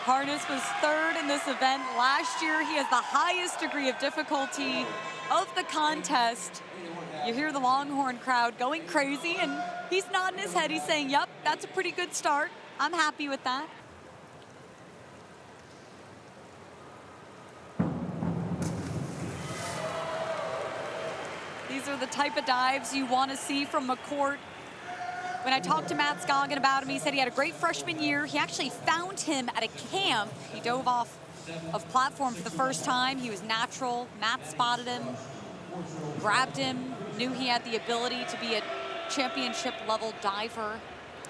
Harness was third in this event last year. He has the highest degree of difficulty of the contest. You hear the Longhorn crowd going crazy, and he's nodding his head. He's saying, yep, that's a pretty good start. I'm happy with that. These are the type of dives you want to see from McCourt. When I talked to Matt Scoggin about him, he said he had a great freshman year. He actually found him at a camp. He dove off of platform for the first time. He was natural. Matt spotted him, grabbed him, knew he had the ability to be a championship level diver,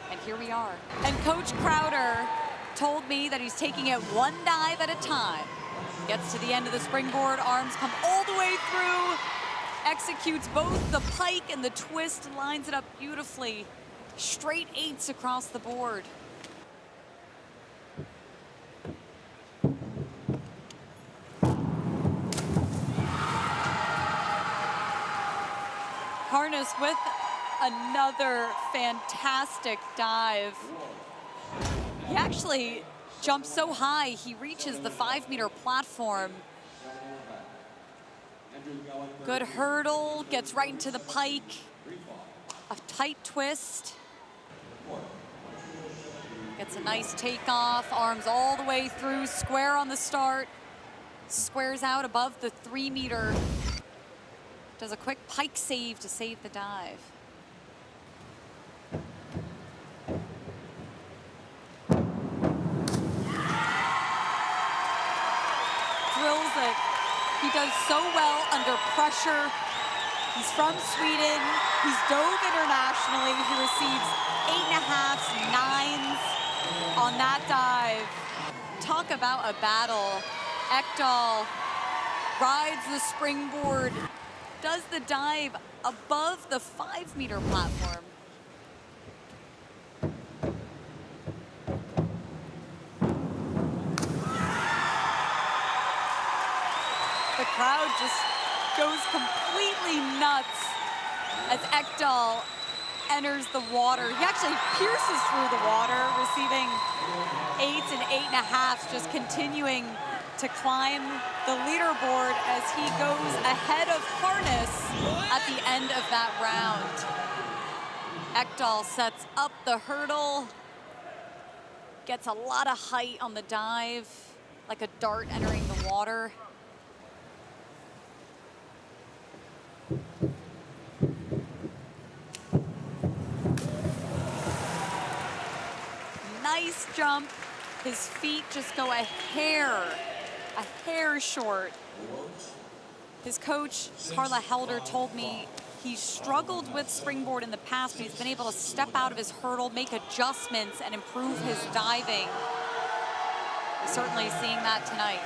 and here we are. And Coach Crowder told me that he's taking it one dive at a time. Gets to the end of the springboard, arms come all the way through, executes both the pike and the twist, lines it up beautifully. Straight eights across the board. Harness with another fantastic dive. He actually jumps so high, he reaches the 5-meter platform. Good hurdle, gets right into the pike. A tight twist. Gets a nice takeoff, arms all the way through, square on the start. Squares out above the 3-meter. Does a quick pike save to save the dive. Drills it. He does so well under pressure. He's from Sweden. He's dove internationally. He receives 8.5s, 9s on that dive. Talk about a battle. Ekdahl rides the springboard, does the dive above the 5-meter platform. The crowd just goes completely nuts as Ekdahl enters the water. He actually pierces through the water, receiving 8s and 8.5s, just continuing to climb the leaderboard as he goes ahead of Harness at the end of that round. Ekdahl sets up the hurdle, gets a lot of height on the dive, like a dart entering the water. Nice jump. His feet just go a hair short. His coach, Carla Helder, told me he's struggled with springboard in the past, but he's been able to step out of his hurdle, make adjustments, and improve his diving. We're certainly seeing that tonight.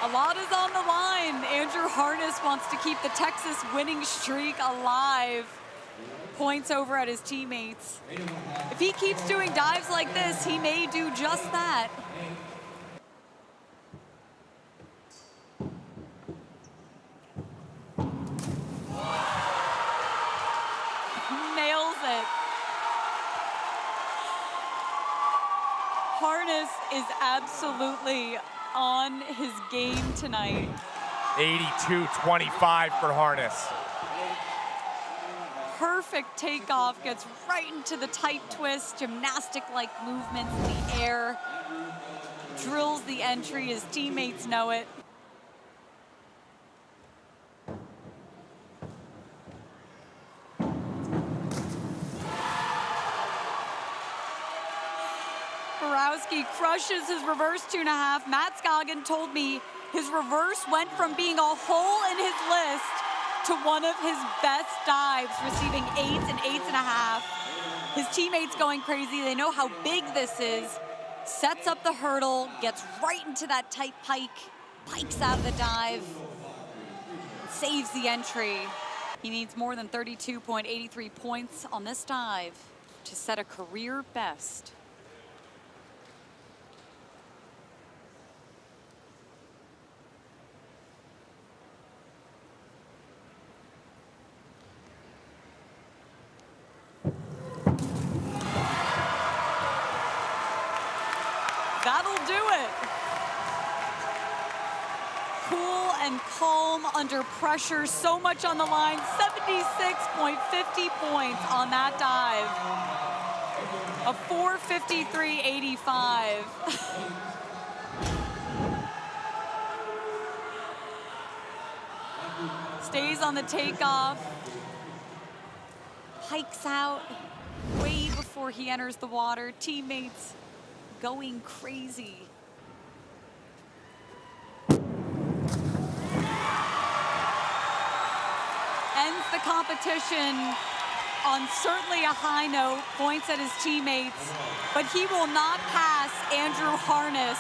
A lot is on the line. Andrew Harness wants to keep the Texas winning streak alive. Points over at his teammates. If he keeps doing dives like this, he may do just that. Nails it. Harness is absolutely on his game tonight. 82-25 for Harness. Perfect takeoff, gets right into the tight twist, gymnastic-like movements in the air. Drills the entry, his teammates know it. Borowski crushes his reverse 2.5. Matt Scoggin told me his reverse went from being a hole in his list to one of his best dives, receiving 8s and 8.5. His teammates going crazy. They know how big this is. Sets up the hurdle, gets right into that tight pike, pikes out of the dive, saves the entry. He needs more than 32.83 points on this dive to set a career best. That'll do it. Cool and calm under pressure. So much on the line. 76.50 points on that dive. A 4:53.85. Stays on the takeoff. Hikes out way before he enters the water. Teammates going crazy. Ends the competition on certainly a high note, points at his teammates, but he will not pass Andrew Harness,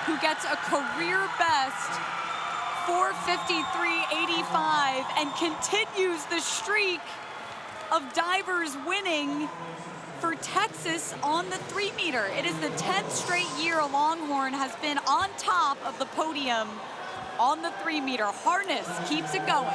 who gets a career best 4:53.85 and continues the streak of divers winning for Texas on the 3-meter. It is the 10th straight year a Longhorn has been on top of the podium on the 3-meter. Harness keeps it going.